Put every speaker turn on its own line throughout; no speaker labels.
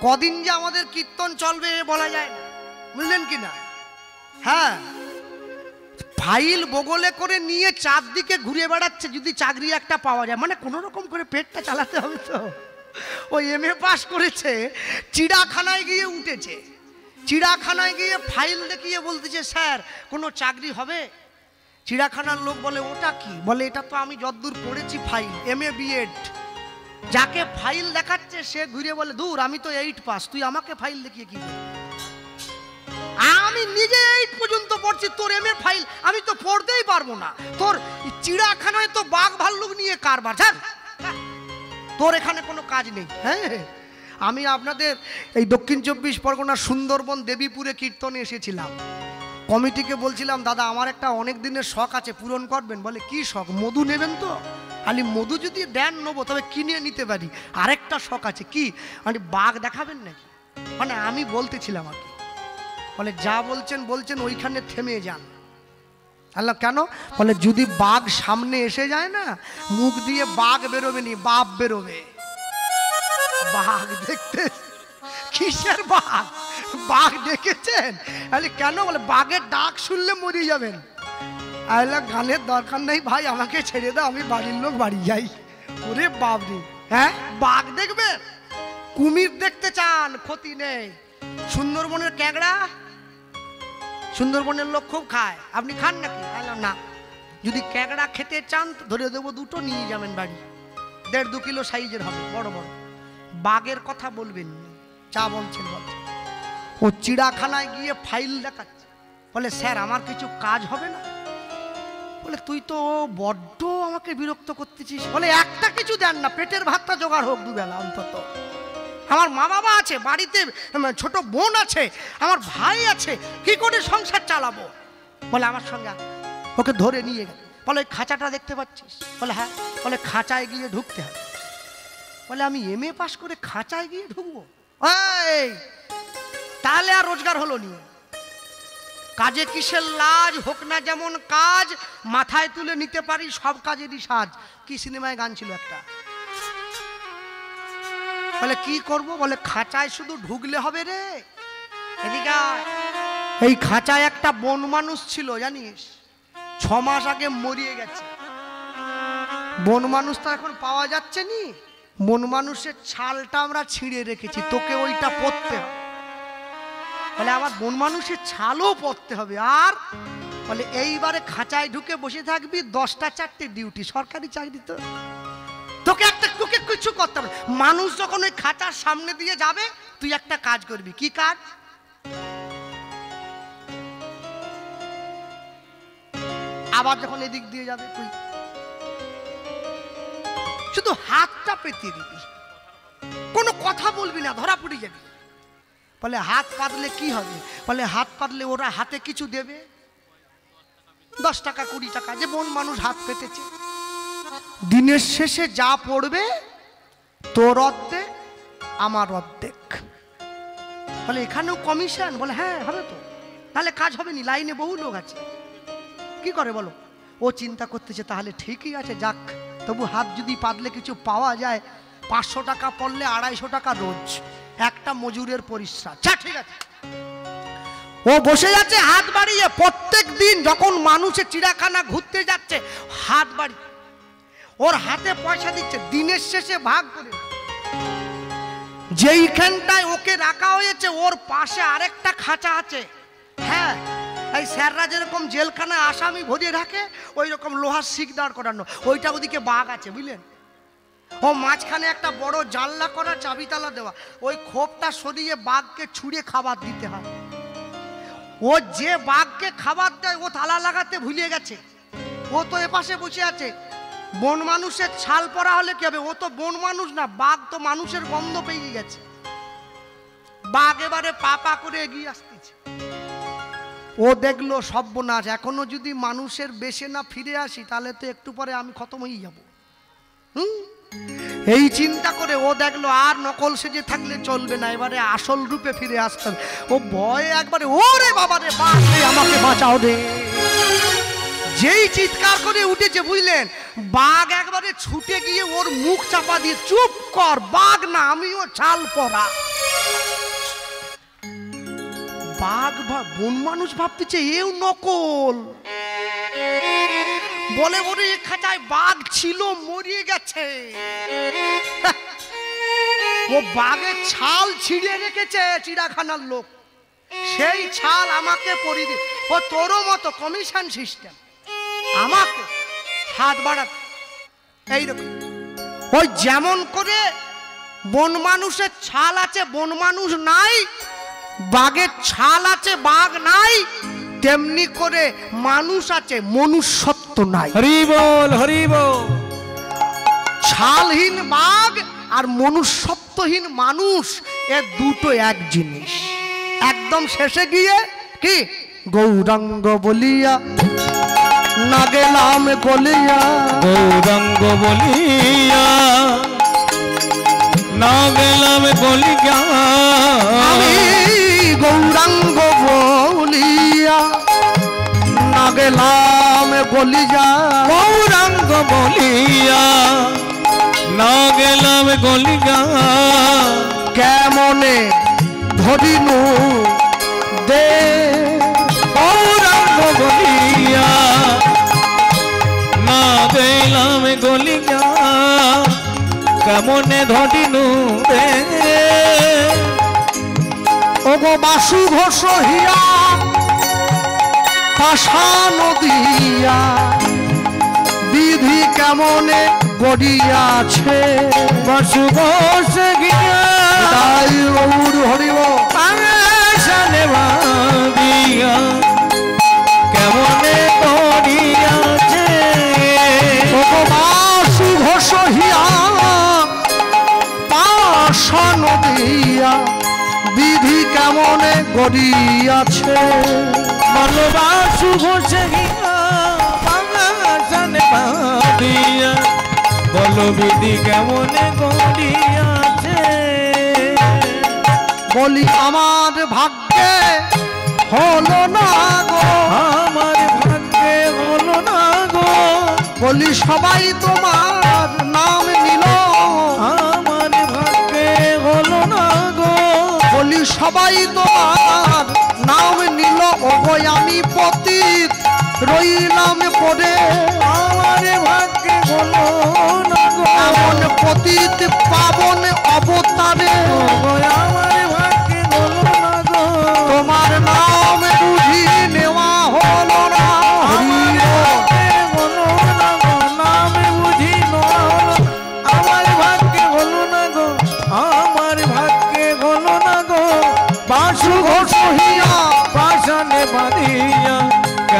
কদিন যে আমাদের কীর্তন চলবে বলা যায় না, বুঝলেন কি না? হ্যাঁ, ফাইল বগলে করে নিয়ে চারদিকে ঘুরে বেড়াচ্ছে যদি চাকরি একটা পাওয়া যায়, মানে কোনো রকম করে পেটটা চালাতে হবে। তো ওই MA পাস করেছে, চিড়াখানায় গিয়ে উঠেছে, চিড়াখানায় গিয়ে ফাইল দেখিয়ে বলতেছে স্যার কোনো চাকরি হবে? চিড়াখানার লোক বলে ওটা কি? বলে এটা তো আমি যতদূর পড়েছি ফাইল, MA BEd। যাকে ফাইল দেখাচ্ছে সে ঘুরে বলে দূর, আমি তো 8 পাস, তুই আমাকে ফাইল দেখিয়ে কি বলবি? আমি নিজে 8 পর্যন্ত পড়ছি, তোর MA ফাইল আমি তো পড়তেই পারবো না। তোর চিড়াখানায় তো বাঘ ভাল্লুক নিয়ে কারবার, তোর এখানে কোনো কাজ নেই। হ্যাঁ, আমি আপনাদের এই দক্ষিণ 24 পরগনা সুন্দরবন দেবীপুরে কীর্তনে এসেছিলাম। কমিটিকে বলছিলাম দাদা আমার একটা অনেক দিনের শখ আছে, পূরণ করবেন? বলে কি শখ? মধু নেবেন তো? আলি মধু যদি দেন নেবো, তবে কিনে নিতে পারি। আরেকটা শখ আছে। কি? মানে বাঘ দেখাবেন নাকি? মানে আমি বলতেছিলাম আর কি। বলে যা বলছেন বলছেন, ওইখানে থেমে যান। আল্লাহ কেন? বলে যদি বাঘ সামনে এসে যায় না, মুখ দিয়ে বাঘ বেরোবে নি, বাপ বেরোবে। বাঘ দেখতে? কিসের বাঘ? বাঘ দেখেছেন? আরে কেন? বলে বাঘের ডাক শুনলে মরে যাবেন। আল্লাহ গানের দরকার নেই ভাই, আমাকে ছেড়ে দাও, আমি বাড়ির লোক বাড়ি যাই। ওরে বাবরে, হ্যাঁ বাঘ দেখবেন? কুমির দেখতে চান? ক্ষতি নেই। সুন্দরবনের ক্যাংড়া, সুন্দরবনের লোক খুব খায়, আপনি খান নাকি? না। যদি ক্যাংড়া খেতে চান তো ধরে দেবো, দুটো নিয়ে যাবেন বাড়ি, 1.5-2 কিলো সাইজের হবে, বড় বড়। বাঘের কথা বলবেন, যা বলছেন বলছেন। ও চিড়াখানায় গিয়ে ফাইল দেখাচ্ছে, বলে স্যার আমার কিছু কাজ হবে না? বলে তুই তো বড্ড আমাকে বিরক্ত করতেছিস। বলে একটা কিছু দেন না, পেটের ভাতটা জোগাড় হোক দুবেলা অন্তত। আমার মা বাবা আছে বাড়িতে, ছোট বোন আছে, আমার ভাই আছে, কি করে সংসার চালাবো? বলে আমার সঙ্গে। ওকে ধরে নিয়ে গেল। বলে ওই খাঁচাটা দেখতে পাচ্ছিস? বলে হ্যাঁ। বলে খাঁচায় গিয়ে ঢুকতে হবে। বলে আমি MA পাস করে খাঁচায় গিয়ে ঢুকবো? এই তাহলে আর রোজগার হলো নি। কাজে কিসের লাজ? হোক না যেমন কাজ, মাথায় তুলে নিতে পারি সব কাজেরই সাজ। কি সিনেমায় গান ছিল একটা? বলে কি করব? বলে খাঁচায় শুধু ঢুকলে হবে রে। এদিকে এই খাঁচায় একটা বন মানুষ ছিল জানিস, 6 মাস আগে মরিয়ে গেছে। বন মানুষ তো এখন পাওয়া যাচ্ছে নি। বন মানুষের ছালটা আমরা ছিঁড়ে রেখেছি, তোকে ওইটা পরতে হবে। বলে আবার বন মানুষের ছালও পরতে হবে। আর বলে এইবারে খাঁচায় ঢুকে বসে থাকবি, 10টা 4টে ডিউটি, সরকারি চাকরি তো। তোকে কিছু করতে হবে। মানুষ যখন ওই খাঁচার সামনে দিয়ে যাবে, তুই একটা কাজ করবি। কি কাজ? আবার যখন এদিক দিয়ে যাবে, তুই শুধু হাতটা পেতে দিবি, কোনো কথা বলবি না, ধরা পড়ে যাবি। বলে হাত পাতলে কি হবে? বলে হাত পাতলে ওরা হাতে কিছু দেবে, 10 টাকা 20 টাকা, যে বন মানুষ হাত পেতেছে। দিনের শেষে যা পড়বে তোর অর্ধেক আমার অর্ধেক। বলে এখানেও কমিশন? বলে হ্যাঁ হবে তো, তাহলে কাজ হবে নি, লাইনে বহু লোক আছে। কি করে বলো? ও চিন্তা করতেছে তাহলে ঠিকই আছে, যাক তবু হাত যদি পাতলে কিছু পাওয়া যায়, 500 টাকা পড়লে 250 টাকা রোজ, একটা মজুরের পরিশ্রম। ঠিক আছে। ও বসে যাচ্ছে হাত বাড়িয়ে, প্রত্যেক দিন যখন মানুষের চিড়াখানা ঘুরতে যাচ্ছে হাত বাড়িয়ে, ওর হাতে পয়সা দিচ্ছে, দিনের শেষে ভাগ করে। যেইখানটায় ওকে রাখা হয়েছে ওর পাশে আরেকটা খাঁচা আছে। হ্যাঁ, এই স্যাররা যেরকম জেলখানায় আসামি ভরিয়ে রাখে, ওই রকম লোহার শিক দাঁড় করানো, ওইটা ওদিকে বাঘ আছে, বুঝলেন? ও মাঝখানে একটা বড় জানলা করা, চাবি তালা দেওয়া, ওই খোপটা সরিয়ে বাঘকে ছুঁড়ে খাবার দিতে হয়। ও যে বাঘকে খাবার দেয় ও তালা লাগাতে ভুলে গেছে, ও তো এপাশে বসে আছে। বন মানুষের ছাল পরা হলে কি হবে? ও তো বন মানুষ না, বাঘ তো মানুষের গন্ধ পেয়ে গেছে। বাঘ এবারে পা করে এগিয়ে আসতেছে। ও দেখলো সর্বনাশ, এখনো যদি মানুষের বেশে না ফিরে আসি তাহলে তো একটু পরে আমি খতম হয়ে যাব। এই চিন্তা করে ও দেখলো আর নকল সেজে থাকলে চলবে না, এবারে আসল রূপে ফিরে আসতে হবে। ও ভয়ে একবারে ওরে বাবা রে, বাঘ রে আমাকে বাঁচাও রে, যেই চিৎকার করে উঠেছে বুঝলেন, বাঘ একবারে ছুটে গিয়ে ওর মুখ চাপা দিয়ে, চুপ কর, বাঘ না আমিও ছাল পরা। বাঘ বা বন মানুষ ভাবতেছে এও নকল, বলে বলে এ খাঁচায় বাঘ ছিল মরিয়ে গেছে। ও বাঘের ছাল ছিঁড়ে রেখেছে চিড়িয়াখানার লোক, সেই ছাল আমাকে পরিয়ে দে। ও তোরও মতো কমিশন সিস্টেম, আমাকে হাত বাড়াতে এইরকম। ওই যেমন করে বন মানুষের ছাল আছে বন মানুষ নাই, বাঘের ছাল আছে বাঘ নাই, তেমনি করে মানুষ আছে মনুষ্যত্ব নাই।
হরি বল হরি বল।
ছালহীন বাঘ আর মনুষ্যত্বহীন মানুষ এ দুটো এক জিনিস। একদম শেষে গিয়ে কি গৌরাঙ্গ বলিয়া না গেলাম গলিয়া,
গৌরাঙ্গ বলিয়া না গেলাম গলিয়া,
আমি গৌরাঙ্গ বলিয়া না গেলাম গলিয়া,
গৌরাঙ্গ বলিয়া না গেলাম গলিয়া,
কেমনে ধরিনু দে,
গৌরাঙ্গ বলিয়া না গেলাম গলিয়া, কেমনে ধরিনু রে।
ওগো বাসু ঘোষ হিয়া পাশা নদিয়া, বিধি কেমনে গড়িয়াছে,
বাসু ঘোষ গিয়া
তাই গৌর হরিব
পাশানে বাঁধিয়া, কেমনে গড়িয়াছে।
ওগো বাসু ঘোষ হিয়া পাশা নদিয়া, বিধি কেমনে গড়িয়াছে,
ভালোবাসু ঘোষে গিয়া পাশানে বাঁধিয়া, বলবিধি কেমনে গড়িয়াছে।
বলি আমার ভাগ্যে হলো না গো,
আমার ভাগ্যে হলো না গো,
বলি সবাই তোমার নাম নিল,
আমার ভাগ্যে হলো না গো,
বলি সবাই তোমার নাম নিল, ওগো আমি পতিত রইলাম পড়ে,
আমার ভাগ্যে হলো না গো,
এমন পতিত পাবন অবতারে,
আমার ভাগ্যে হলো না গো,
তোমার নাম বুঝি নেওয়া হলো না।
আমার ভাগ্যে হলো না গো, নাম বুঝি নেওয়া হলো, আমার ভাগ্যে হলো না গো, আমার ভাগ্যে হলো না গো, বাসু ঘোষ হইয়া পাশানে বাঁধিয়া,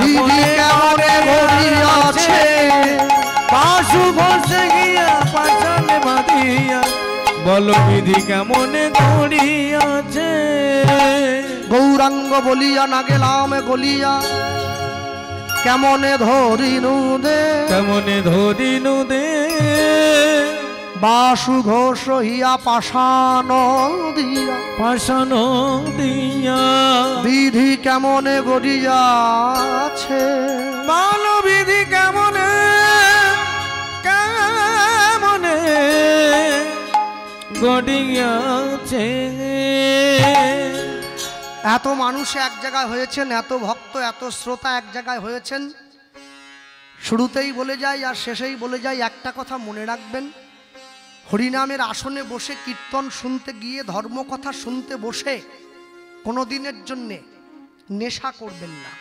বিধি কেমনে গড়িয়াছে,
বাসু ঘোষ গিয়া পাশানে বাঁধিয়া, বল বিধি কেমনে গড়িয়াছে।
গৌরাঙ্গ বলিয়া না গেলাম গলিয়া, কেমনে ধরিনু দে,
কেমনে ধরিনু দে,
বাসু ঘোষ হিয়া পাশান দিয়া,
পাশান দিয়া,
বিধি কেমনে গড়িয়াছে,
বল বিধি কেমনে কেমনে গড়িয়াছে।
এত মানুষ এক জায়গায় হয়েছেন, এত ভক্ত এত শ্রোতা এক জায়গায় হয়েছেন, শুরুতেই বলে যাই আর শেষেই বলে যাই একটা কথা মনে রাখবেন, হরিনামের আসনে বসে কীর্তন শুনতে গিয়ে ধর্মকথা শুনতে বসে কোনো দিনের জন্যে নেশা করবেন না।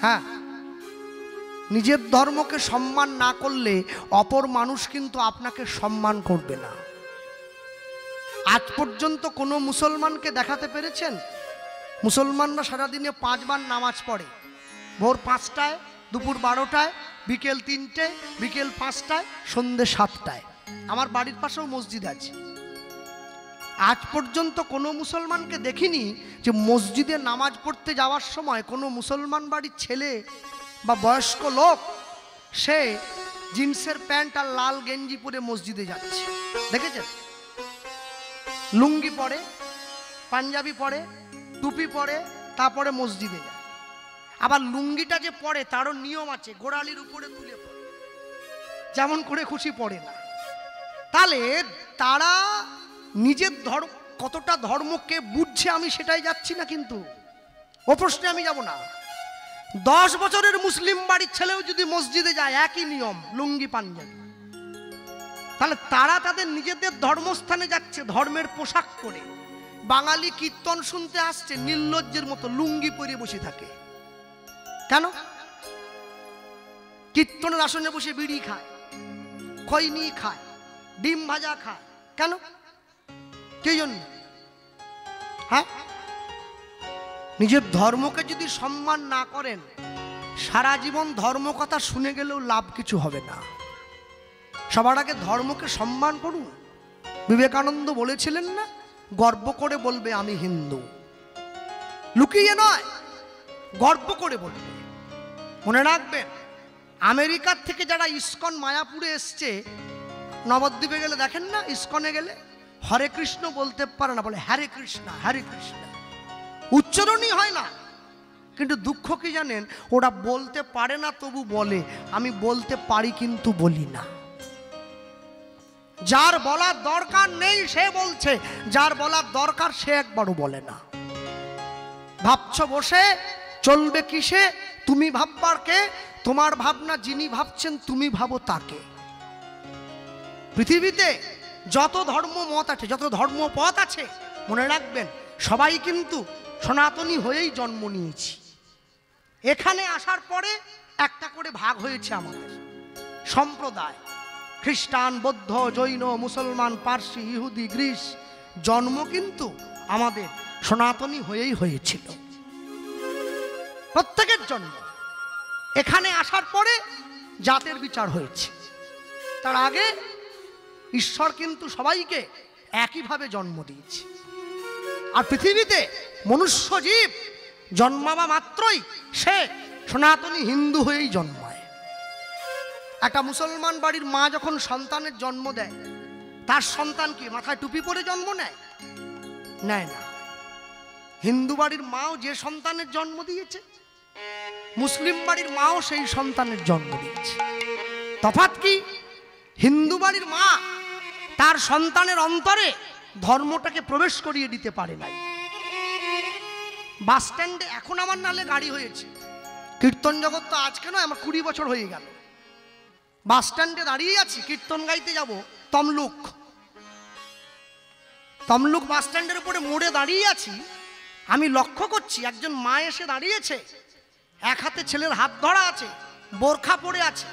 হ্যাঁ, নিজের ধর্মকে সম্মান না করলে অপর মানুষ কিন্তু আপনাকে সম্মান করবে না। আজ পর্যন্ত কোনো মুসলমানকে দেখাতে পেরেছেন? মুসলমানরা সারাদিনে 5 বার নামাজ পড়ে, ভোর 5টায়, দুপুর 12টায়, বিকেল 3টে, বিকেল 5টায়, সন্ধ্যে 7টায়। আমার বাড়ির পাশেও মসজিদ আছে। আজ পর্যন্ত কোনো মুসলমানকে দেখিনি যে মসজিদে নামাজ পড়তে যাওয়ার সময় কোনো মুসলমান বাড়ির ছেলে বা বয়স্ক লোক সে জিন্সের প্যান্ট আর লাল গেঞ্জি পরে মসজিদে যাচ্ছে, দেখেছেন? লুঙ্গি পরে, পাঞ্জাবি পরে, টুপি পরে, তারপরে মসজিদে যায়। আবার লুঙ্গিটা যে পরে তারও নিয়ম আছে, গোড়ালির উপরে তুলে পড়ে, যেমন করে খুশি পড়ে না। তাহলে তারা নিজের কতটা ধর্মকে বুঝছে আমি সেটাই যাচ্ছি না, কিন্তু ও প্রশ্নে আমি যাব না। 10 বছরের মুসলিম বাড়ির ছেলেও যদি মসজিদে যায় একই নিয়ম, লুঙ্গি পাঞ্জাবি, তাহলে তারা তাদের নিজেদের ধর্মস্থানে যাচ্ছে ধর্মের পোশাক পরে। বাঙালি কীর্তন শুনতে আসছে নির্লজ্জের মতো লুঙ্গি পরে বসে থাকে। কেন? কীর্তনের আসনে বসে বিড়ি খায়, খৈনি খায়, ডিম ভাজা খায়। কেন? কে জন্য? হ্যাঁ, নিজের ধর্মকে যদি সম্মান না করেন, সারা জীবন ধর্ম কথা শুনে গেলেও লাভ কিছু হবে না। সবার আগে ধর্মকে সম্মান করুন। বিবেকানন্দ বলেছিলেন না, গর্ব করে বলবে আমি হিন্দু, লুকিয়ে নয়, গর্ব করে বলবে। মনে রাখবেন, আমেরিকার থেকে যারা ইস্কন মায়াপুরে এসছে, নবদ্বীপে গেলে দেখেন না, ইস্কনে গেলে হরে কৃষ্ণ বলতে পারে না, বলে হরে কৃষ্ণ হরে কৃষ্ণ, উচ্চারণই হয় না। কিন্তু দুঃখ কি জানেন, ওরা বলতে পারে না তবু বলে আমি বলতে পারি কিন্তু বলি না। যার বলার দরকার নেই সে বলছে, যার বলার দরকার সে একবারও বলে না। ভাবছ বসে চলবে কিসে, তুমি ভাববার কে? তোমার ভাবনা যিনি ভাবছেন তুমি ভাবো তাকে। পৃথিবীতে যত ধর্ম মত আছে, যত ধর্মপথ আছে, মনে রাখবেন সবাই কিন্তু সনাতনী হয়েই জন্ম নিয়েছি। এখানে আসার পরে একটা করে ভাগ হয়েছে আমাদের সম্প্রদায়, খ্রিস্টান, বৌদ্ধ, জৈন, মুসলমান, পার্সি, ইহুদি, গ্রিস। জন্ম কিন্তু আমাদের সনাতনী হয়েই হয়েছিল, প্রত্যেকের জন্ম। এখানে আসার পরে জাতের বিচার হয়েছে, তার আগে ঈশ্বর কিন্তু সবাইকে একইভাবে জন্ম দিয়েছে। আর পৃথিবীতে মনুষ্য জীব জন্মাবা মাত্রই সে সনাতনী হিন্দু হয়েই জন্মায়। একটা মুসলমান বাড়ির মা যখন সন্তানের জন্ম দেয়, তার সন্তান কি মাথায় টুপি পরে জন্ম নেয়? নেয় না। হিন্দু বাড়ির মাও যে সন্তানের জন্ম দিয়েছে, মুসলিম বাড়ির মাও সেই সন্তানের জন্ম দিয়েছে। তফাৎ কি? হিন্দু বাড়ির মা তার সন্তানের অন্তরে ধর্মটাকে প্রবেশ করিয়ে দিতে পারে নাই। বাস স্ট্যান্ডে এখন আমার নালে গাড়ি হয়েছে, কীর্তন জগৎ তো আজকে নয়, আমার 20 বছর হয়ে গেল। বাস স্ট্যান্ডে দাঁড়িয়ে আছি, কীর্তন গাইতে যাব, তমলুক বাস স্ট্যান্ডের উপরে মোড়ে দাঁড়িয়ে আছি। আমি লক্ষ্য করছি একজন মা এসে দাঁড়িয়েছে, এক হাতে ছেলের হাত ধরা আছে, বোরখা পরে আছে।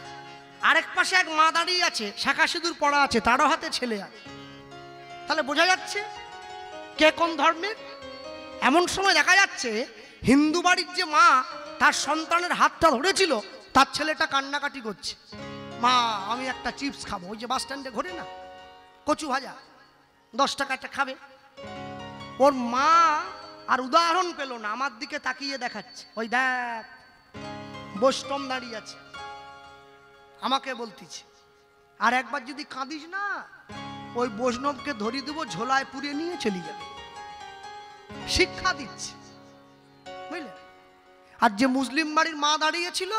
আরেক পাশে এক মা দাঁড়িয়ে আছে, শাঁখা সিঁদুর পরা আছে, তারও হাতে ছেলে আছে। তাহলে বোঝা যাচ্ছে কে কোন ধর্মের। এমন সময় দেখা যাচ্ছে হিন্দু বাড়ির যে মা তার সন্তানের হাতটা ধরেছিল, তার ছেলেটা কান্নাকাটি করছে, মা আমি একটা চিপস খাবো। ওই যে বাস স্ট্যান্ডে ঘোরে না কচু ভাজা, 10 টাকাটা খাবে। ওর মা আর উদাহরণ পেল না, আমার দিকে তাকিয়ে দেখাচ্ছে, ওই দেখ বৈষ্ণব দাঁড়িয়ে আছে, আমাকে বলতেছে। আর একবার যদি কাঁদিস না, ওই বৈষ্ণবকে ধরিয়ে দেবো, ঝোলায় পুড়িয়ে নিয়ে চলে যাবে। শিক্ষা দিচ্ছে, বুঝলেন? আর যে মুসলিম বাড়ির মা দাঁড়িয়েছিল,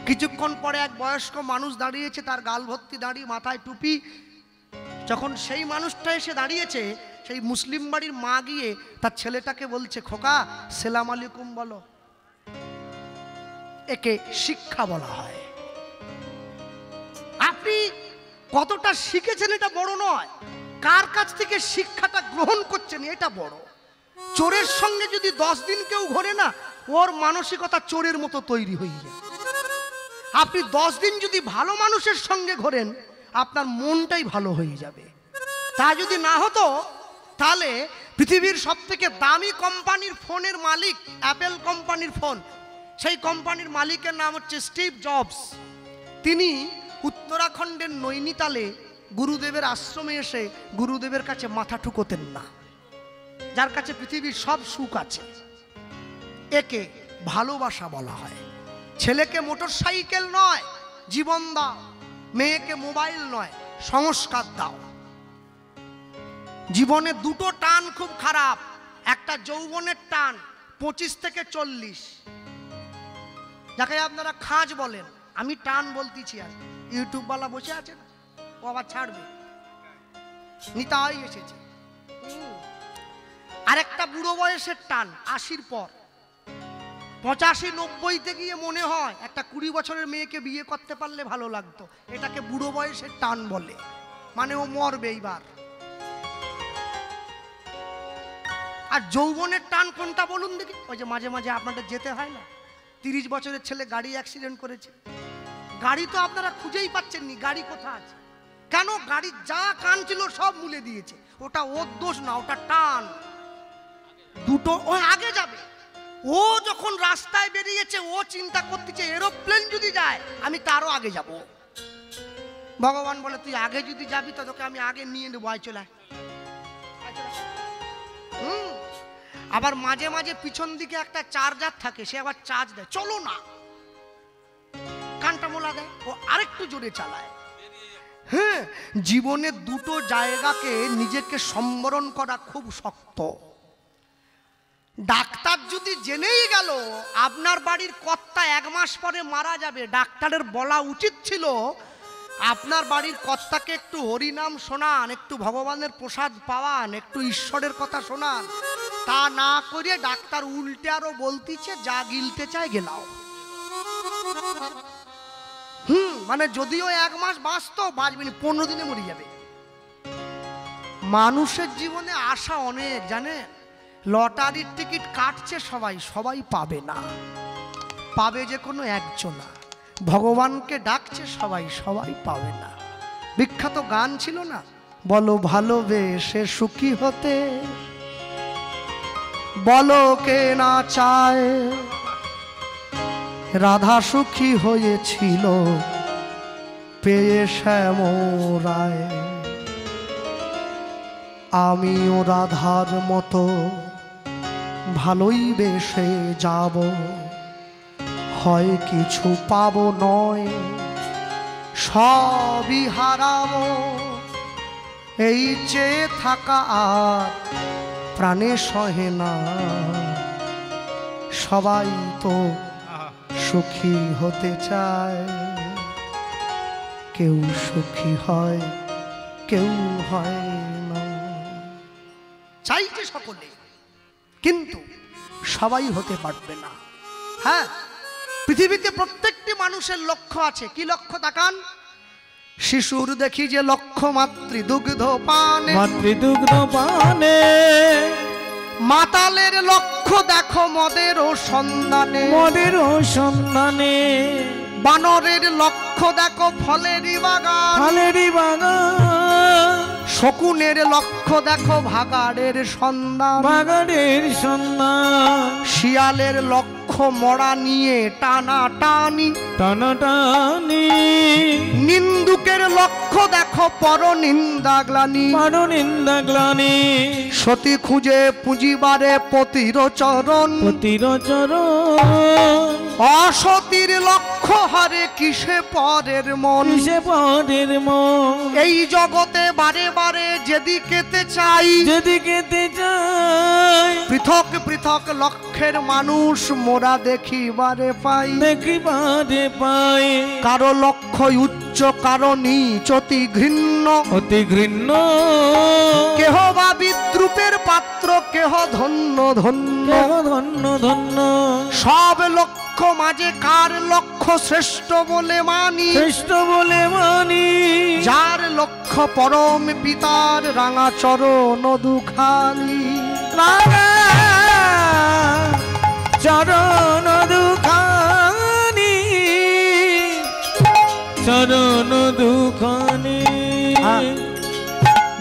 কিছুক্ষণ পরে এক বয়স্ক মানুষ দাঁড়িয়েছে, তার গাল ভর্তি দাড়ি, মাথায় টুপি। যখন সেই মানুষটা এসে দাঁড়িয়েছে, সেই মুসলিম বাড়ির মা গিয়ে তার ছেলেটাকে বলছে, খোকা সেলাম আলাইকুম বলো। একে শিক্ষা বলা হয়। আপনি কতটা শিখেছেন এটা বড় নয়, কার কাছ থেকে শিক্ষাটা গ্রহণ করছেন এটা বড়। চোরের সঙ্গে যদি 10 দিন কেউ ঘোরে না, ওর মানসিকতা চোরের মতো তৈরি হয়ে যায়। আপনি 10 দিন যদি ভালো মানুষের সঙ্গে ঘোরেন, আপনার মনটাই ভালো হয়ে যাবে। তা যদি না হতো, তাহলে পৃথিবীর সবথেকে দামি কোম্পানির ফোনের মালিক, অ্যাপেল কোম্পানির ফোন, সেই কোম্পানির মালিকের নাম হচ্ছে স্টিভ জবস। তিনি উত্তরাখণ্ডের নৈনিতালে গুরুদেবের আশ্রমে এসে গুরুদেবের কাছে মাথা ঠুকোতেন না, যার কাছে পৃথিবীর সব সুখ আছে। একে ভালোবাসা বলা হয়। ছেলেকে মোটর সাইকেল নয় জীবন দাও, মেয়েকে মোবাইল নয় সংস্কার দাও। জীবনে দুটো টান খুব খারাপ, একটা যৌবনের টান 25 থেকে 40, যাকে আপনারা খাঁজ বলেন, আমি টান বলতেছি। আর ইউটিউবওয়ালা বসে আছে না, ও আবার ছাড়বে, নিতাই এসেছে। বুড়ো বয়সের টান 80-র পর, 85-90-তে গিয়ে মনে হয় একটা 20 বছরের মেয়েকে বিয়ে করতে পারলে ভালো লাগতো। এটাকে বুড়ো বয়সের টান বলে, মানে ও মরবে এইবার। আর যৌবনের টান কোনটা বলুন দেখি? ওই যে মাঝে মাঝে আপনাদের যেতে হয় না, 30 বছরের ছেলে গাড়ি অ্যাক্সিডেন্ট করেছে, গাড়ি তো আপনারা খুঁজেই পাচ্ছেননি, গাড়ি কোথায় আছে? কেন? গাড়ির যা কান ছিল সব মুলে দিয়েছে। ওটা ওর দোষ না, ওটা টান। দুটো ও আগে যাবে। ও যখন রাস্তায় বেরিয়েছে ও চিন্তা করতেছে এরোপ্লেন যদি যায় আমি তারও আগে যাব। ভগবান বলে তুই আগে যদি যাবি তো তোকে আমি আগে নিয়ে নেবো, আয় চলে। আবার মাঝে মাঝে পিছন দিকে একটা চার্জার থাকে, সে আবার চার্জ দেয়, চলো না, কানটা মোলা দেয়, ও আরেকটু জোরে চালায়। হ্যাঁ, জীবনে দুটো জায়গাকে নিজেকে সম্বরণ করা খুব শক্ত। ডাক্তার যদি জেনেই গেল আপনার বাড়ির কর্তা 1 মাস পরে মারা যাবে, ডাক্তারের বলা উচিত ছিল আপনার বাড়ির কর্তাকে একটু হরিনাম শোনান, একটু ভগবানের প্রসাদ পাওয়ান, একটু ঈশ্বরের কথা শোনান। তা না করে ডাক্তার উল্টে আরো বলতিছে যা গিলতে চায় গেলাও। মানে যদিও 1 মাস বাঁচতো, বাঁচবে না, 15 দিনে মরে যাবে। মানুষের জীবনে আশা অনেক, জানেন? লটারির টিকিট কাটছে সবাই, সবাই পাবে না, পাবে যে কোনো একজনা। ভগবানকে ডাকছে সবাই, সবাই পাবে না। বিখ্যাত গান ছিল না, বলো ভালোবেসে সুখী হতে, বলো কে না চায়। রাধা সুখী হয়েছিল পেয়ে শ্যামরায়, আমিও রাধার মতো ভালোই বেসে যাব, হয় কিছু পাবো নয় সবই হারাবো। এই চেয়ে থাকা আর প্রাণে সহে না, সবাই তো সুখী হতে চায়। কেউ সুখী হয়, কেউ হয় না। চাইছে সকলে, কিন্তু সবাই হতে পারবে না। হ্যাঁ, পৃথিবীতে প্রত্যেকটি মানুষের লক্ষ্য আছে। কি লক্ষ্য? তাকান, শিশুর দেখি যে লক্ষ্য মাতৃদুগ্ধ পানে,
মাতৃদুগ্ধ পানে।
মাতালের লক্ষ্য দেখো মদের ও সন্ধানে,
মদের ও সন্ধানে।
বানরের লক্ষ্য দেখো ফলেরই বাগান,
ফলেরই বাগান।
শকুনের লক্ষ্য দেখো ভাগাড়ের সন্ধান,
বাগানের সন্ধান।
শিয়ালের লক্ষ্য মরা নিয়ে টানা টানি,
টানা টানি।
নিন্দুকের লক্ষ্য দেখো পরনিন্দা গ্লানি,
পরনিন্দা গ্লানি।
সতী খুঁজে পুঁজিবারে পতির চরণ,
পতির চরণ।
অসতীর লক্ষ্য হারে কিসে পরের মন,
কিসে পরের মন।
এই জগতে বারে বারে যেদিকেতে চাই,
যেদিকেতে চাই।
পৃথক পৃথক লক্ষ্যের মানুষ মোরা দেখিবারে পাই,
দেখিবারে পাই।
কারো লক্ষ্য উচ্চ, কারো নীচ, অতি ঘৃণ্য,
অতি ঘৃণ্য।
কেহ বা বিদ্রুপের পাত্র, কেহ ধন্য ধন্য।
কেহ ধন্য ধন্য।
সব লক্ষ্য মাঝে কার লক্ষ্য শ্রেষ্ঠ বলে মানি,
শ্রেষ্ঠ বলে মানি।
যার লক্ষ্য পরম পিতার রাঙা চরণ দুখানি,
রাঙা চরণ দুখানি, চরণ দুখানি।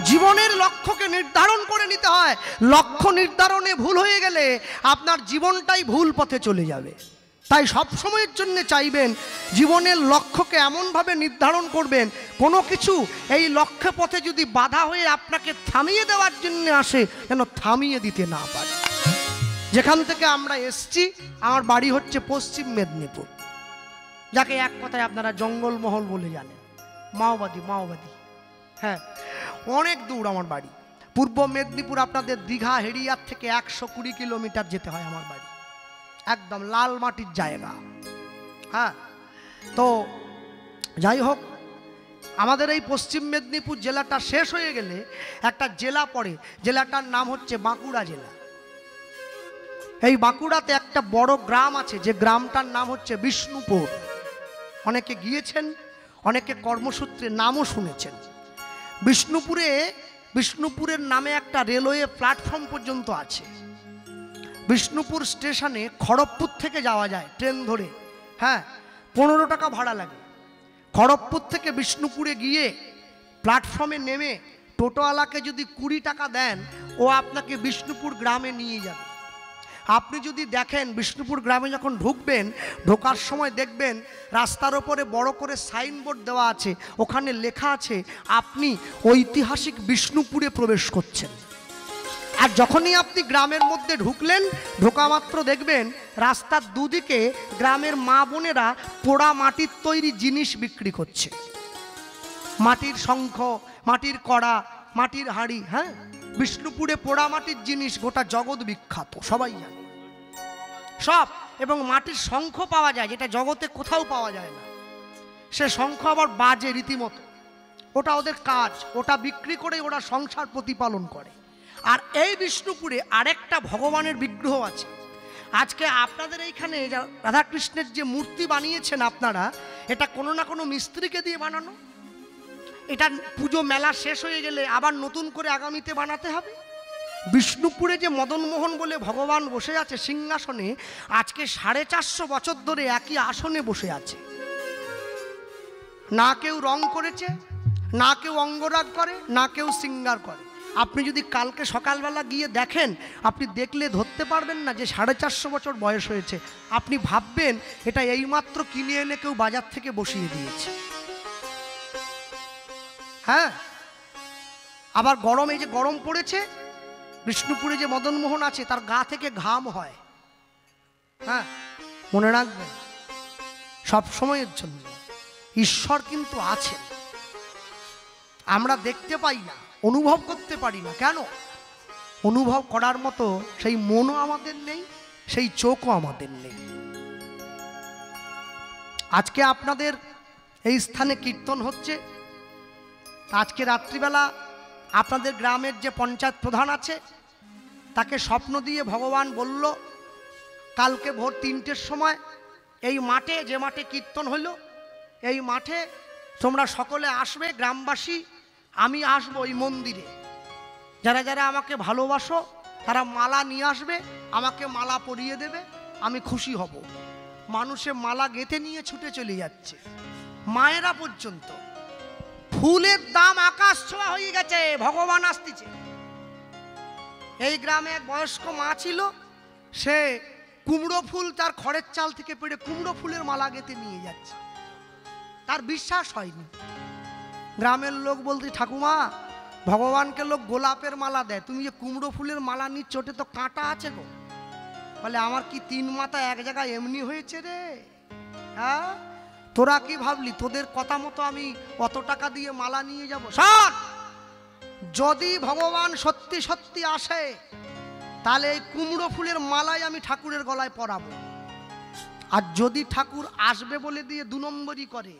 জীবনের লক্ষ্যকে নির্ধারণ করে নিতে হয়। লক্ষ্য নির্ধারণে ভুল হয়ে গেলে আপনার জীবনটাই ভুল পথে চলে যাবে। তাই সব সময়ের জন্য চাইবেন জীবনের লক্ষ্যকে এমনভাবে নির্ধারণ করবেন, কোনো কিছু এই লক্ষ্য পথে যদি বাধা হয়ে আপনাকে থামিয়ে দেওয়ার জন্য আসে, যেন থামিয়ে দিতে না পারে। যেখান থেকে আমরা এসছি, আমার বাড়ি হচ্ছে পশ্চিম মেদিনীপুর, যাকে এক কথায় আপনারা জঙ্গলমহল বলে জানেন, মাওবাদী মাওবাদী। হ্যাঁ, অনেক দূর আমার বাড়ি। পূর্ব মেদিনীপুর আপনাদের দীঘা হেরিয়ার থেকে 120 কিলোমিটার যেতে হয় আমার বাড়ি, একদম লাল মাটির জায়গা। হ্যাঁ, তো যাই হোক, আমাদের এই পশ্চিম মেদিনীপুর জেলাটা শেষ হয়ে গেলে একটা জেলা পড়ে, জেলাটার নাম হচ্ছে বাঁকুড়া জেলা। এই বাঁকুড়াতে একটা বড় গ্রাম আছে, যে গ্রামটার নাম হচ্ছে বিষ্ণুপুর। অনেকে গিয়েছেন, অনেকে কর্মসূত্রে নামও শুনেছেন। বিষ্ণুপুরের নামে একটা রেলওয়ে প্ল্যাটফর্ম পর্যন্ত আছে। বিষ্ণুপুর স্টেশনে খড়গপুর থেকে যাওয়া যায় ট্রেন ধরে, হ্যাঁ, 15 টাকা ভাড়া লাগে। খড়গপুর থেকে বিষ্ণুপুরে গিয়ে প্ল্যাটফর্মে নেমে টোটোওয়ালাকে যদি 20 টাকা দেন, ও আপনাকে বিষ্ণুপুর গ্রামে নিয়ে যাবে। আপনি যদি দেখেন বিষ্ণুপুর গ্রামে যখন ঢুকবেন, ঢোকার সময় দেখবেন রাস্তার ওপরে বড় করে সাইনবোর্ড দেওয়া আছে, ওখানে লেখা আছে আপনি ঐতিহাসিক বিষ্ণুপুরে প্রবেশ করছেন। আর যখনই আপনি গ্রামের মধ্যে ঢুকলেন, ঢোকা মাত্র দেখবেন রাস্তার দুদিকে গ্রামের মা বোনেরা পোড়া মাটির তৈরি জিনিস বিক্রি করছে। মাটির শঙ্খ, মাটির কড়া, মাটির হাঁড়ি। হ্যাঁ, বিষ্ণুপুরে পোড়া মাটির জিনিস গোটা জগৎ বিখ্যাত, সবাই জানে সব। এবং মাটির শঙ্খ পাওয়া যায়, যেটা জগতে কোথাও পাওয়া যায় না। সে শঙ্খ আবার বাজে রীতিমতো, ওটা ওদের কাজ, ওটা বিক্রি করে ওরা সংসার প্রতিপালন করে। আর এই বিষ্ণুপুরে আরেকটা ভগবানের বিগ্রহ আছে। আজকে আপনাদের এইখানে রাধাকৃষ্ণের যে মূর্তি বানিয়েছেন আপনারা, এটা কোনো না কোনো মিস্ত্রিকে দিয়ে বানানো। এটা পুজো মেলা শেষ হয়ে গেলে আবার নতুন করে আগামীতে বানাতে হবে। বিষ্ণুপুরে যে মদনমোহন বলে ভগবান বসে আছে সিংহাসনে, আজকে 450 বছর ধরে একই আসনে বসে আছে। না কেউ রং করেছে, না কেউ অঙ্গরাগ করে, না কেউ সিঙ্গার করে। আপনি যদি কালকে সকালবেলা গিয়ে দেখেন, আপনি দেখলে ধরতে পারবেন না যে 450 বছর বয়স হয়েছে। আপনি ভাববেন এটা এইমাত্র কিনে এনে কেউ বাজার থেকে বসিয়ে দিয়েছে। হ্যাঁ, আবার গরম, এই যে গরম পড়েছে, বিষ্ণুপুরে যে মদনমোহন আছে তার গা থেকে ঘাম হয়। হ্যাঁ, মনে রাখবেন সব সময়ের জন্য ঈশ্বর কিন্তু আছেন। আমরা দেখতে পাই না, অনুভব করতে পারি না। কেন? অনুভব করার মতো সেই মনও আমাদের নেই, সেই চোখও আমাদের নেই। আজকে আপনাদের এই স্থানে কীর্তন হচ্ছে। আজকে রাত্রিবেলা আপনাদের গ্রামের যে পঞ্চায়েত প্রধান আছে, তাকে স্বপ্ন দিয়ে ভগবান বলল কালকে ভোর 3টের সময় এই মাঠে, যে মাঠে কীর্তন হলো, এই মাঠে তোমরা সকলে আসবে, গ্রামবাসী। আমি আসবো এই মন্দিরে। যারা যারা আমাকে ভালোবাসো তারা মালা নিয়ে আসবে, আমাকে মালা পরিয়ে দেবে, আমি খুশি হব। মানুষে মালা গেঁথে নিয়ে ছুটে চলে যাচ্ছে, মায়েরা পর্যন্ত। ফুলের দাম আকাশ ছোঁয়া হয়ে গেছে, ভগবান আসতেছে। এই গ্রামে এক বয়স্ক মা ছিল, সে কুমড়ো ফুল তার খড়ের চাল থেকে পেড়ে কুমড়ো ফুলের মালা গেঁথে নিয়ে যাচ্ছে। তার বিশ্বাস হয়নি। গ্রামের লোক বলতে, ঠাকুমা ভগবানকে লোক গোলাপের মালা দেয়, তুমি যে কুমড়ো ফুলের মালা নিচ্ছ, ওটা তো কাঁটা আছে গো। বলে আমার কি 3 মাথা এক জায়গায় এমনি হয়েছে রে? হ্যাঁ, তোরা কি ভাবলি তোদের কথা মতো আমি অত টাকা দিয়ে মালা নিয়ে যাব? শোন, যদি ভগবান সত্যি সত্যি আসে, তাহলে এই কুমড়ো ফুলের মালাই আমি ঠাকুরের গলায় পরাবো। আর যদি ঠাকুর আসবে বলে দিয়ে 2 নম্বরই করে,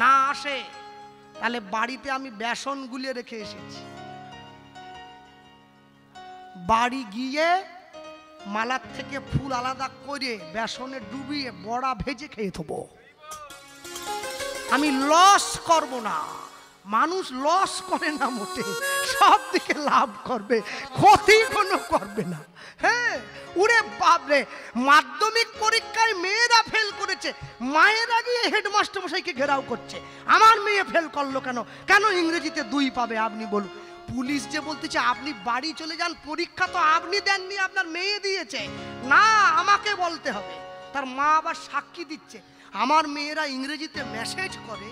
না আসে, তাহলে বাড়িতে আমি বেসন গুলে রেখে এসেছি। বাড়ি গিয়ে মালার থেকে ফুল আলাদা করে বেসনে ডুবিয়ে বড়া ভেজে খেয়ে থবো। আমি লস করব না। মানুষ লস করে না মোটে, সব দিকে লাভ করবে, ক্ষতি কোনো করবে না। হ্যাঁ, উড়ে বাপরে, মাধ্যমিক পরীক্ষায় মেয়েরা ফেল করেছে, মায়েরা গিয়ে হেডমাস্টার মশাইকে ঘেরাও করছে, আমার মেয়ে ফেল করলো কেন? কেন ইংরেজিতে 2 পাবে? আপনি বলুন। পুলিশ যে বলতেছে আপনি বাড়ি চলে যান, পরীক্ষা তো আপনি দেননি, আপনার মেয়ে দিয়েছে। না, আমাকে বলতে হবে। তার মা আবার সাক্ষী দিচ্ছে, আমার মেয়েরা ইংরেজিতে মেসেজ করে,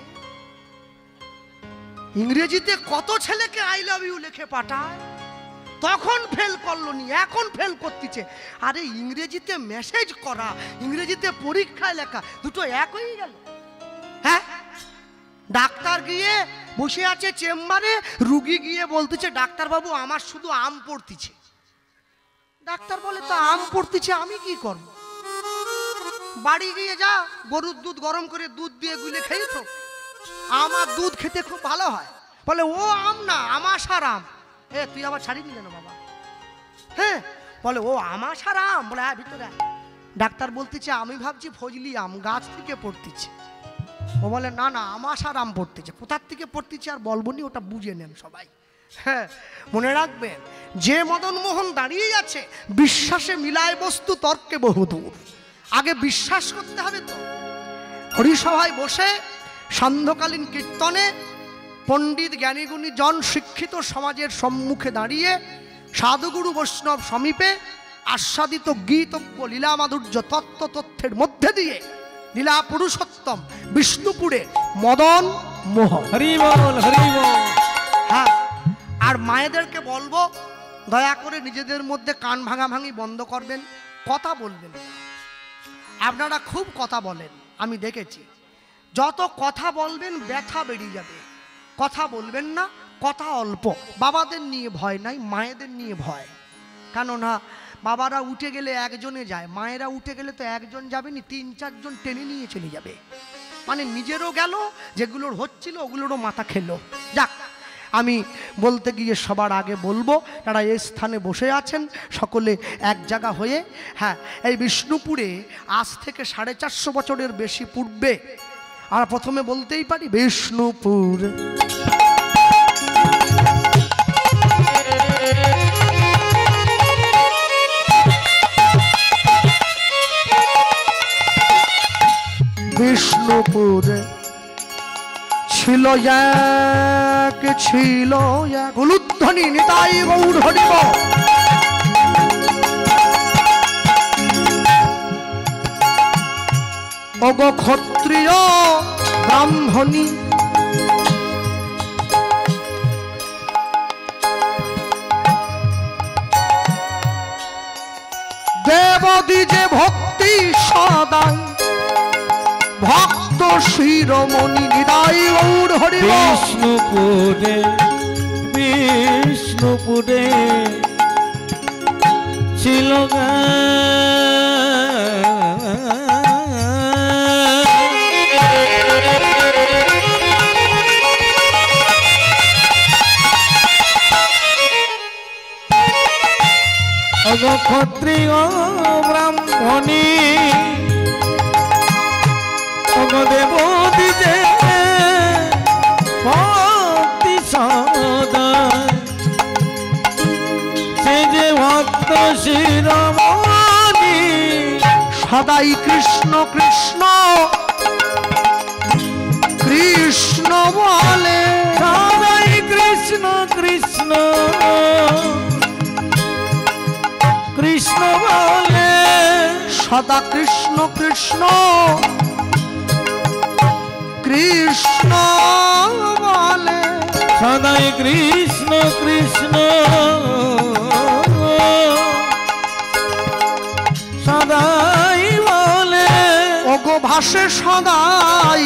ইংরেজিতে কত ছেলেকে আই লাভ ইউ লিখে পাঠায়। তখন ফেল করলো নি, এখন ফেল করতেছে। আরে ইংরেজিতে মেসেজ করা, ইংরেজিতে পরীক্ষায় লেখা, দুটো এক হয়ে গেল। হ্যাঁ, ডাক্তার গিয়ে বসে আছে চেম্বারে, রুগী গিয়ে বলতেছে ডাক্তারবাবু আমার শুধু আম পড়তিছে। ডাক্তার বলে তো আম পড়তিছে, আমি কি করব? বাড়ি গিয়ে যা, গরুর দুধ গরম করে দুধ দিয়ে গুলে খেয়ে তো, আমার দুধ খেতে খুব ভালো হয়। বলে ও আম না, আমাশার আম। তুই আবার ছাড়ি নিলে না বাবা। হ্যাঁ, বলে ও আমাশার আম? বলে হ্যাঁ ভিতরে আয়। ডাক্তার বলতেছে আমি ভাবছি ফজলি আম গাছ থেকে পড়তেছে। ও বলে না না আমাশার আম পড়তেছে। কোথার থেকে পড়তেছে আর বলবো নি, ওটা বুঝে নেন সবাই। হ্যাঁ মনে রাখবেন, যে মদন মোহন দাঁড়িয়ে আছে বিশ্বাসে মিলায় বস্তু তর্কে বহুদূর। আগে বিশ্বাস করতে হবে তো। হরিসভায় বসে সান্ধ্যকালীন কীর্তনে পণ্ডিত জ্ঞানীগুণী জন শিক্ষিত সমাজের সম্মুখে দাঁড়িয়ে সাধুগুরু বৈষ্ণব সমীপে আস্বাদিত গীতজ্ঞ লীলা মাধুর্য তত্ত্ব তথ্যের মধ্যে দিয়ে লীলা পুরুষোত্তম বিষ্ণুপুরে মদন মোহন।
হরি বল হরি বল।
হ্যাঁ, আর মায়েদেরকে বলবো দয়া করে নিজেদের মধ্যে কান ভাঙাভাঙি বন্ধ করবেন, কথা বলবেন। আপনারা খুব কথা বলেন, আমি দেখেছি। যত কথা বলবেন ব্যথা বেরিয়ে যাবে। কথা বলবেন না, কথা অল্প। বাবাদের নিয়ে ভয় নাই, মায়েদের নিয়ে ভয়। কেননা বাবারা উঠে গেলে একজনে যায়, মায়েরা উঠে গেলে তো একজন যাবে নি, 3-4 জন টেনে নিয়ে চলে যাবে। মানে নিজেরও গেল, যেগুলোর হচ্ছিল ওগুলোরও মাথা খেলো। যাক, আমি বলতে গিয়ে সবার আগে বলবো যারা এই স্থানে বসে আছেন সকলে এক জায়গা হয়ে, হ্যাঁ, এই বিষ্ণুপুরে আজ থেকে 450 বছরের বেশি পূর্বে, আর প্রথমে বলতেই পারি বিষ্ণুপুর বিষ্ণুপুরে ছিল এক উলুধ্বনি নিতাই গৌর হরি বল। ওগো ক্ষত্রিয় ব্রাহ্মণী দেবদ্বিজে ভক্তি সদাই ভক্ত শিরোমণি নিতাই গৌর হরি বল।
বিষ্ণুপুরে বিষ্ণুপুরে ছিল ক্ষত্রিয় ব্রাহ্মণী দেবদ্বিজে ভক্তি সদাই সে যে ভক্ত শিরোমণি
সদাই কৃষ্ণ কৃষ্ণ কৃষ্ণ বলে,
সদাই কৃষ্ণ কৃষ্ণ কৃষ্ণ বলে,
সদা কৃষ্ণ কৃষ্ণ কৃষ্ণ বলে,
সদাই কৃষ্ণ কৃষ্ণ সদাই বলে।
ওগো ভাসে সদাই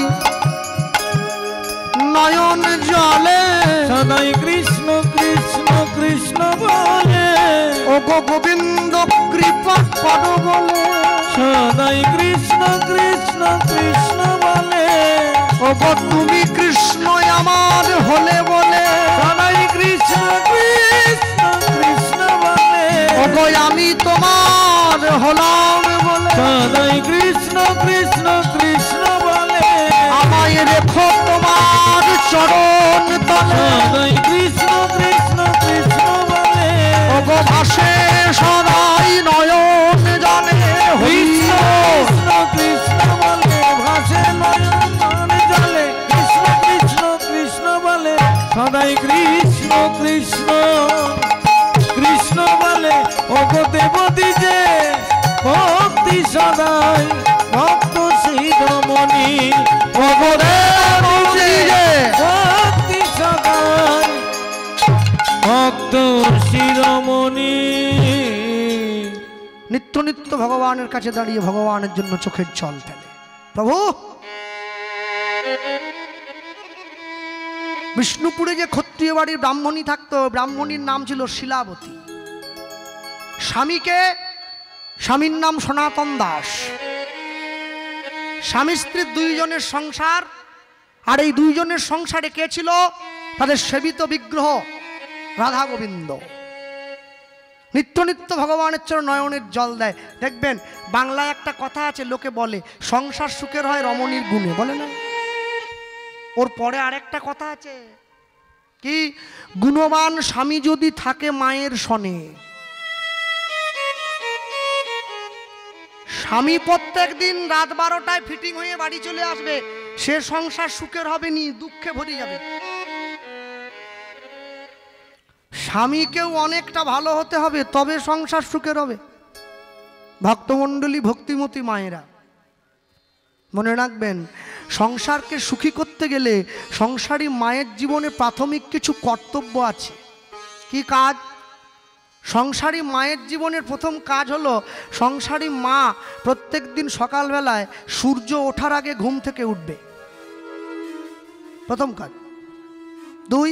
নয়ন জলে,
সদাই কৃষ্ণ কৃষ্ণ কৃষ্ণ বলে,
ওগো গোবিন্দ কৃপা কর বলে,
সদাই কৃষ্ণ কৃষ্ণ কৃষ্ণ বলে,
ওগো তুমি কৃষ্ণ আমার হলে বলে,
সদাই কৃষ্ণ কৃষ্ণ কৃষ্ণ বলে,
ওগো আমি তোমার হলাম বলে,
সদাই কৃষ্ণ কৃষ্ণ কৃষ্ণ বলে,
আমায় রেখো তোমার চরণ তলে,
সদাই কৃষ্ণ কৃষ্ণ কৃষ্ণ বলে,
ওগো ভাসে সদাই নয়ন জলে,
কৃষ্ণ কৃষ্ণ কৃষ্ণ বলে, ভাসে নয়ন জলে, কৃষ্ণ কৃষ্ণ কৃষ্ণ বলে, সদাই কৃষ্ণ কৃষ্ণ কৃষ্ণ বলে। ওগো দেবদ্বিজে ভক্তি সদাই ভক্ত শিরোমণি,
ওগো দেবদ্বিজে
ভক্তি সদাই ভক্ত শিরোমণি।
নিত্য নিত্য ভগবানের কাছে দাঁড়িয়ে ভগবানের জন্য চোখের জল ফেলে। প্রভু, বিষ্ণুপুরে যে ক্ষত্রিয় বাড়ির ব্রাহ্মণী থাকতো, ব্রাহ্মণীর নাম ছিল শিলাবতী। স্বামীর নাম সনাতন দাস। স্বামী স্ত্রীর 2 জনের সংসার। আর এই 2 জনের সংসারে কে ছিল? তাদের সেবিত বিগ্রহ রাধা গোবিন্দ। নিত্য নিত্য ভগবানের চরণ নয়নের জল দেয়। দেখবেন বাংলায় একটা কথা আছে, লোকে বলে সংসার সুখের হয় রমণীর গুণে, বলে না? ওর পরে আরেকটা কথা আছে, কি গুণবান স্বামী যদি থাকে মায়ের সনে। স্বামী প্রত্যেক দিন রাত 12টায় ফিটিং হয়ে বাড়ি চলে আসবে, সে সংসার সুখের হবে নি, দুঃখে ভরে যাবে। স্বামীকেও অনেকটা ভালো হতে হবে, তবে সংসার সুখের হবে। ভক্তমণ্ডলী, ভক্তিমতী মায়েরা মনে রাখবেন, সংসারকে সুখী করতে গেলে সংসারী মায়ের জীবনে প্রাথমিক কিছু কর্তব্য আছে। কি কাজ? সংসারী মায়ের জীবনের প্রথম কাজ হলো, সংসারী মা প্রত্যেক দিন সকালবেলায় সূর্য ওঠার আগে ঘুম থেকে উঠবে, প্রথম কাজ। 2,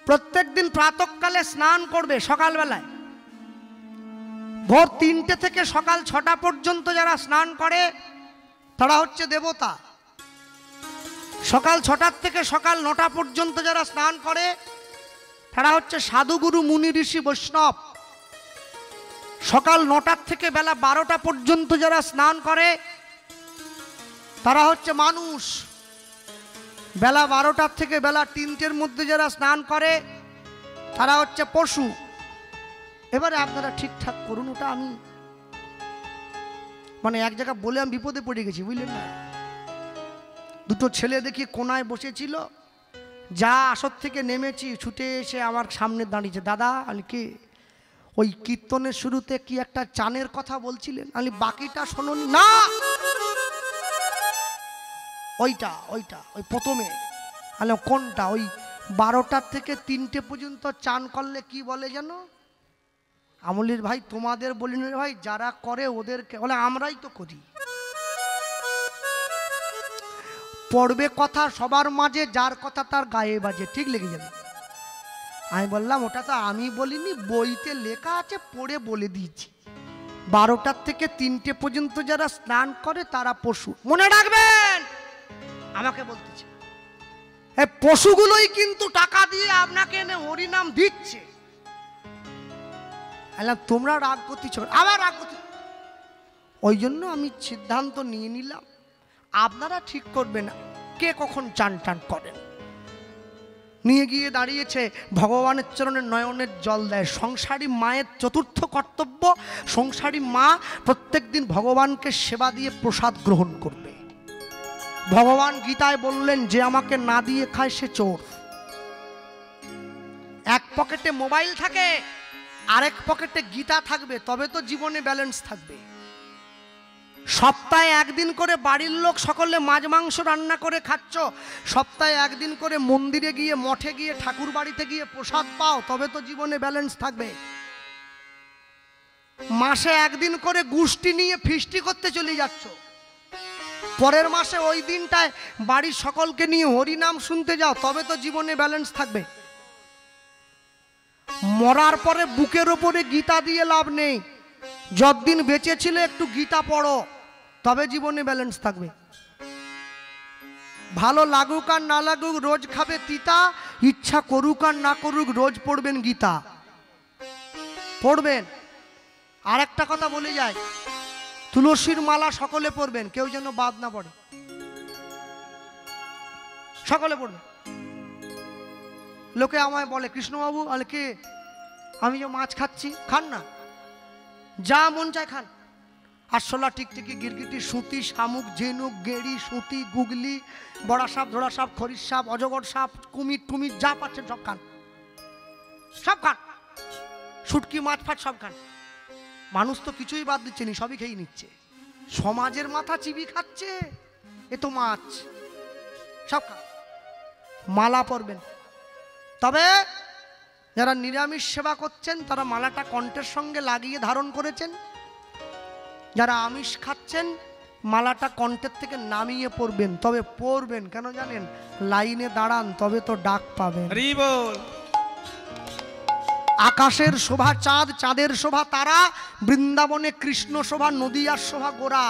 প্রত্যেক দিন প্রাতঃকালে স্নান করবে সকালবেলায়। ভোর 3টে থেকে সকাল 6টা পর্যন্ত যারা স্নান করে তারা হচ্ছে দেবতা। সকাল 6টার থেকে সকাল 9টা পর্যন্ত যারা স্নান করে তারা হচ্ছে সাধুগুরু মুনি ঋষি বৈষ্ণব। সকাল 9টার থেকে বেলা 12টা পর্যন্ত যারা স্নান করে তারা হচ্ছে মানুষ। বেলা 12টার থেকে বেলা 3টের মধ্যে যারা স্নান করে তারা হচ্ছে পশু। এবারে আপনারা ঠিকঠাক করুন, ওটা আমি মানে এক জায়গায় বলে আমি বিপদে পড়ে গেছি, বুঝলেন না? দুটো ছেলে দেখি কোনায় বসেছিল, যা আসর থেকে নেমেছি ছুটে এসে আমার সামনে দাঁড়িয়েছে। দাদা, আমি কি ওই কীর্তনের শুরুতে কি একটা চানের কথা বলছিলেন? আমি বাকিটা শোনুন না, ওইটা ওই প্রথমে। আলে কোনটা? ওই 12টার থেকে 3টে পর্যন্ত চান করলে কি বলে যেন? আমলির ভাই তোমাদের বলিনি ভাই, যারা করে ওদেরকে বলে, আমরাই তো করি। পড়বে কথা সবার মাঝে, যার কথা তার গায়ে বাজে, ঠিক লেগে যাবে। আমি বললাম ওটা তো আমি বলিনি, বইতে লেখা আছে, পড়ে বলে দিয়েছি। 12টার থেকে 3টে পর্যন্ত যারা স্নান করে তারা পশু, মনে রাখবেন। আমাকে বলতেছে এই পশুগুলোই কিন্তু টাকা দিয়ে আপনাকে এনে হরিনাম দিচ্ছে। তোমরা রাগ করতেছ, আবার রাগ করতে। ওই জন্য আমি সিদ্ধান্ত নিয়ে নিলাম, আপনারা ঠিক করবেন কে কখন চান টান করেন। নিয়ে গিয়ে দাঁড়িয়েছে, ভগবানের চরণে নয়নের জল দেয়। সংসারী মায়ের চতুর্থ কর্তব্য, সংসারী মা প্রত্যেক দিন ভগবানকে সেবা দিয়ে প্রসাদ গ্রহণ করবে। ভগবান গীতায় বললেন, যে আমাকে না দিয়ে খায় সে চোর। এক পকেটে মোবাইল থাকে, আরেক পকেটে গীতা থাকবে, তবে তো জীবনে ব্যালেন্স থাকবে। সপ্তাহে একদিন করে বাড়ির লোক সকলে মাছ মাংস রান্না করে খাচ্ছ, সপ্তাহে একদিন করে মন্দিরে গিয়ে, মঠে গিয়ে, ঠাকুর বাড়িতে গিয়ে প্রসাদ পাও, তবে তো জীবনে ব্যালেন্স থাকবে। মাসে একদিন করে গোষ্ঠী নিয়ে ফিস্টি করতে চলে যাচ্ছ, পরের মাসে ওই দিনটায় বাড়ির সকলকে নিয়ে হরিনাম শুনতে যাও, তবে তো জীবনে ব্যালেন্স থাকবে। মরার পরে বুকের ওপরে গীতা দিয়ে লাভ নেই। যতদিন বেঁচে ছিল একটু গীতা পড়ো, তবে জীবনে ব্যালেন্স থাকবে। ভালো লাগুক আর না লাগুক রোজ খাবে তিতা, ইচ্ছা করুক আর না করুক রোজ পড়বেন গীতা, পড়বেন। আর একটা কথা বলে যায়, তুলসীর মালা সকলে পড়বেন, কেউ যেন বাদ না পড়ে, সকলে পড়বে। লোকে আমায় বলে, কৃষ্ণবাবু, আলে কে? আমি যে মাছ খাচ্ছি। খান না, যা মন চায় খান। আরশোলা, টিকটিকি, গিরগিটি, সুতি, শামুক, ঝিনুক, গেড়ি, সুতি, গুগলি, বড়া সাপ, ধরা সাপ, খরির সাপ, অজগর সাপ, কুমির টুমির, যা পাচ্ছেন সব খান, সব খান। শুটকি, মাছ ফাট সব খান। মানুষ তো কিছুই বাদ দিচ্ছে নি, সবই খেয়ে নিচ্ছে। সমাজের মাথা চিবি খাচ্ছে, এ তো মাছ, সব খান। মালা পরবেন, তবে যারা নিরামিষ সেবা করছেন তারা মালাটা কণ্ঠের সঙ্গে লাগিয়ে ধারণ করেছেন। যারা আমিষ খাচ্ছেন মালাটা কণ্ঠের থেকে নামিয়ে পড়বেন, তবে পড়বেন কেন জানেন? লাইনে দাঁড়ান, তবে তো ডাক পাবেন। আকাশের শোভা চাঁদ, চাঁদের শোভা তারা, বৃন্দাবনে কৃষ্ণ শোভা, নদিয়ার শোভা গোরা,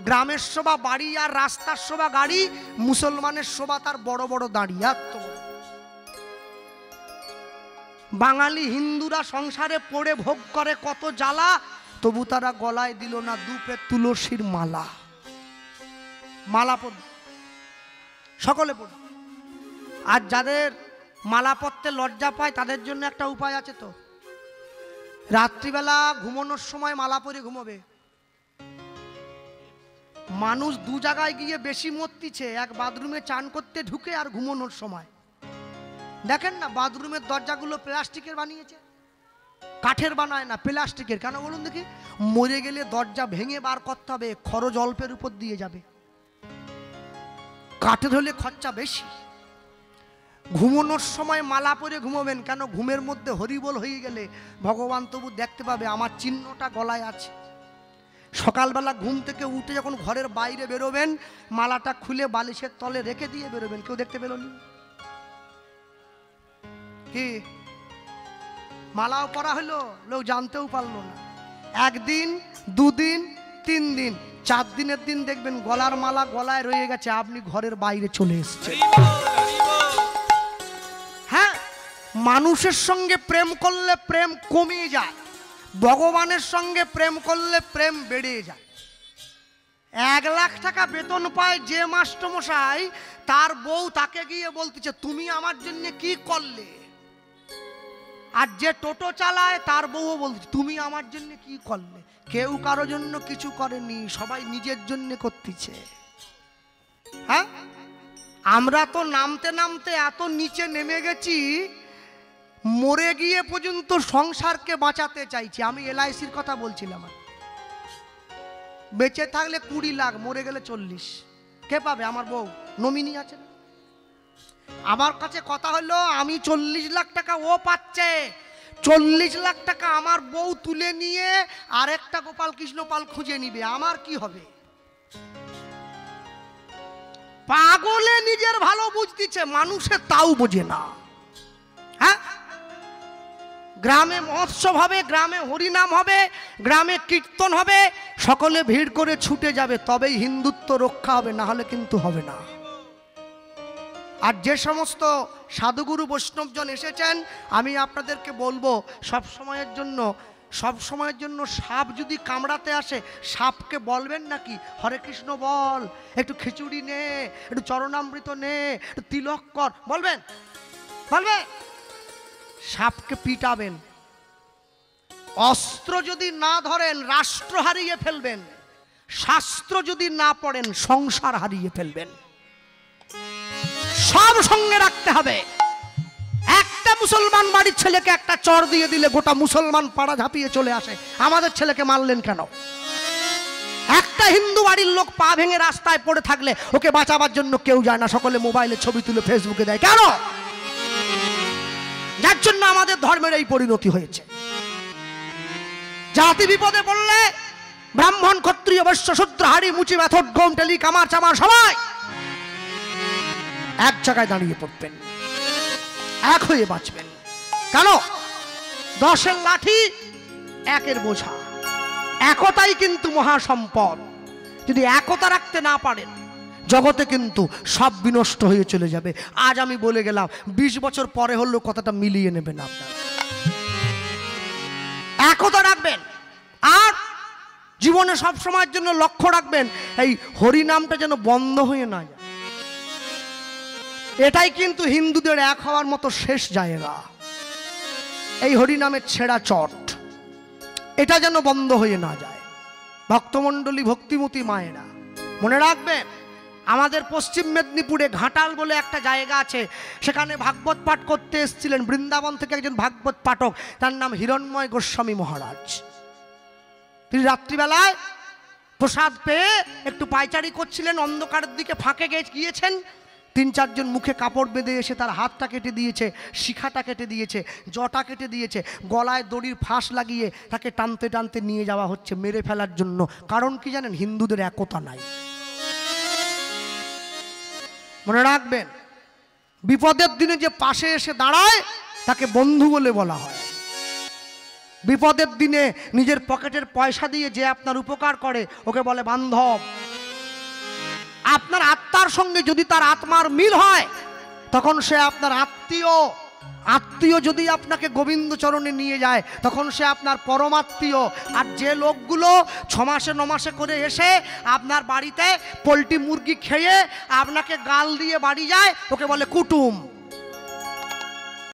গ্রামের শোভা বাড়ি আর রাস্তার শোভা গাড়ি, মুসলমানের শোভা তার বড় বড় দাড়ি। বাঙালি হিন্দুরা সংসারে পড়ে ভোগ করে কত জ্বালা, তবু তারা গলায় দিল না দুপে তুলসীর মালা। মালা পড়, সকলে পড়। আর যাদের মালা পড়তে লজ্জা পায় তাদের জন্য একটা উপায় আছে তো, রাত্রিবেলা ঘুমানোর সময় মালা পরে ঘুমোবে। মানুষ দু জায়গায় গিয়ে বেশি মরতিছে, এক বাথরুমে চান করতে ঢুকে আর ঘুমানোর সময়। দেখেন না বাথরুমের দরজাগুলো প্লাস্টিকের বানিয়েছে, কাঠের বানায় না, প্লাস্টিকের। কেন বলুন দেখি? মরে গেলে দরজা ভেঙে বার করতে হবে, খরচ অল্পের উপর দিয়ে যাবে। কাঠের হলে খরচা বেশি। ঘুমানোর সময় মালা পরে ঘুমোবেন কেন? ঘুমের মধ্যে হরিবোল হয়ে গেলে ভগবান তবু দেখতে পাবে আমার চিহ্নটা গলায় আছে। সকালবেলা ঘুম থেকে উঠে যখন ঘরের বাইরে বেরোবেন, মালাটা খুলে বালিশের তলে রেখে দিয়ে বেরোবেন। কেউ দেখতে পেল না কি? মালাও পরা হলো, লোক জানতেও পারলো না। একদিন, দুদিন, 3 দিন, 4 দিনের দিন দেখবেন গলার মালা গলায় রয়ে গেছে, আপনি ঘরের বাইরে চলে এসেছেন। হ্যাঁ, মানুষের সঙ্গে প্রেম করলে প্রেম কমে যায়, ভগবানের সঙ্গে প্রেম করলে প্রেম বেড়ে যায়। 1 লাখ টাকা বেতন পায় যে মাস্টারমশাই, তার বউ তাকে গিয়ে বলতেছে তুমি আমার জন্য কি করলে। আর যে টোটো চালায় তার বউও বলছে তুমি আমার জন্য কি করলে। কেউ কারো জন্য কিছু করেনি, সবাই নিজের জন্য করতেছে। হ্যাঁ, আমরা তো নামতে নামতে এত নিচে নেমে গেছি, মরে গিয়ে পর্যন্ত সংসারকে বাঁচাতে চাইছি। আমি LICর কথা বলছিলাম, বেঁচে থাকলে 20 লাখ, মরে গেলে 40। কে পাবে? আমার বউ নমিনি আছে না। আমার কাছে কথা হলো আমি 40 লাখ টাকা ও পাচ্ছে, 40 লাখ টাকা আমার বউ তুলে নিয়ে আরেকটা গোপাল কৃষ্ণ পাল খুঁজে নিবে, আমার কি হবে? পাগলে নিজের ভালো বুঝতেছে, মানুষে তাও বোঝে না। হ্যাঁ, গ্রামে মহোৎসব হবে, গ্রামে হরিনাম হবে, গ্রামে কীর্তন হবে, সকলে ভিড় করে ছুটে যাবে, তবেই হিন্দুত্ব রক্ষা হবে, না হলে কিন্তু হবে না। আর যে সমস্ত সাধুগুরু বৈষ্ণবজন এসেছেন, আমি আপনাদেরকে বলবো সব সময়ের জন্য সাপ যদি কামড়াতে আসে, সাপকে বলবেন নাকি হরে কৃষ্ণ বল, একটু খিচুড়ি নে, একটু চরণামৃত নে, একটু তিলক কর, বলবেন? সাপকে পিটাবেন। অস্ত্র যদি না ধরেন রাষ্ট্র হারিয়ে ফেলবেন, শাস্ত্র যদি না পড়েন সংসার হারিয়ে ফেলবেন। সব সঙ্গে রাখতে হবে। একটা মুসলমান বাড়ির ছেলেকে একটা চর দিয়ে দিলে গোটা মুসলমান পাড়া ঝাঁপিয়ে চলে আসে, আমাদের ছেলেকে মারলেন কেন? একটা হিন্দু বাড়ির লোক পা ভেঙে রাস্তায় পড়ে থাকলে ওকে বাঁচাবার জন্য কেউ যায় না, সকলে মোবাইলে ছবি তুলে ফেসবুকে দেয়। কেন? যার জন্য আমাদের ধর্মের এই পরিণতি হয়েছে। জাতি বিপদে পড়লে ব্রাহ্মণ, ক্ষত্রিয়, বৈশ্য, শূদ্র, হাড়ি, মুচি, মেথড, গম, টেলি, কামার, চামার সবাই এক জায়গায় দাঁড়িয়ে পড়বেন, এক হয়ে বাঁচবেন। কেন? 10 লাঠি 1 বোঝা। একতাই কিন্তু মহাসম্পদ। যদি একতা রাখতে না পারেন, জগতে কিন্তু সব বিনষ্ট হয়ে চলে যাবে। আজ আমি বলে গেলাম, 20 বছর পরে হলেও কথাটা মিলিয়ে নেবেন আপনারা। একতা রাখবেন, আর জীবনে সব সময়ের জন্য লক্ষ্য রাখবেন এই হরিনামটা যেন বন্ধ হয়ে না যায়। এটাই কিন্তু হিন্দুদের এক হওয়ার মতো শেষ জায়গা। এই হরিনামের ছেঁড়া চট, এটা যেন বন্ধ হয়ে না যায়। ভক্তমণ্ডলী, ভক্তিমতী মায়েরা মনে রাখবেন, আমাদের পশ্চিম মেদিনীপুরে ঘাটাল বলে একটা জায়গা আছে, সেখানে ভাগবত পাঠ করতে এসেছিলেন বৃন্দাবন থেকে একজন ভাগবত পাঠক, তার নাম হিরণ্ময় গোস্বামী মহারাজ। তিনি রাত্রিবেলায় প্রসাদ পেয়ে একটু পায়চারি করছিলেন, অন্ধকারের দিকে ফাঁকে গিয়েছেন। 3-4 জন মুখে কাপড় বেঁধে এসে তার হাতটা কেটে দিয়েছে, শিখাটা কেটে দিয়েছে, জটা কেটে দিয়েছে, গলায় দড়ির ফাঁস লাগিয়ে তাকে টানতে টানতে নিয়ে যাওয়া হচ্ছে মেরে ফেলার জন্য। কারণ কি জানেন? হিন্দুদের একতা নাই। মনে রাখবেন, বিপদের দিনে যে পাশে এসে দাঁড়ায় তাকে বন্ধু বলে বলা হয়। বিপদের দিনে নিজের পকেটের পয়সা দিয়ে যে আপনার উপকার করে ওকে বলে বান্ধব। আপনার আত্মার সঙ্গে যদি তার আত্মার মিল হয় তখন সে আপনার আত্মীয়। আত্মীয় যদি আপনাকে গোবিন্দচরণে নিয়ে যায় তখন সে আপনার পরমাত্মীয়। আর যে লোকগুলো 6 মাসে 9 মাসে করে এসে আপনার বাড়িতে পোলট্রি মুরগি খেয়ে আপনাকে গাল দিয়ে বাড়ি যায় ওকে বলে কুটুম।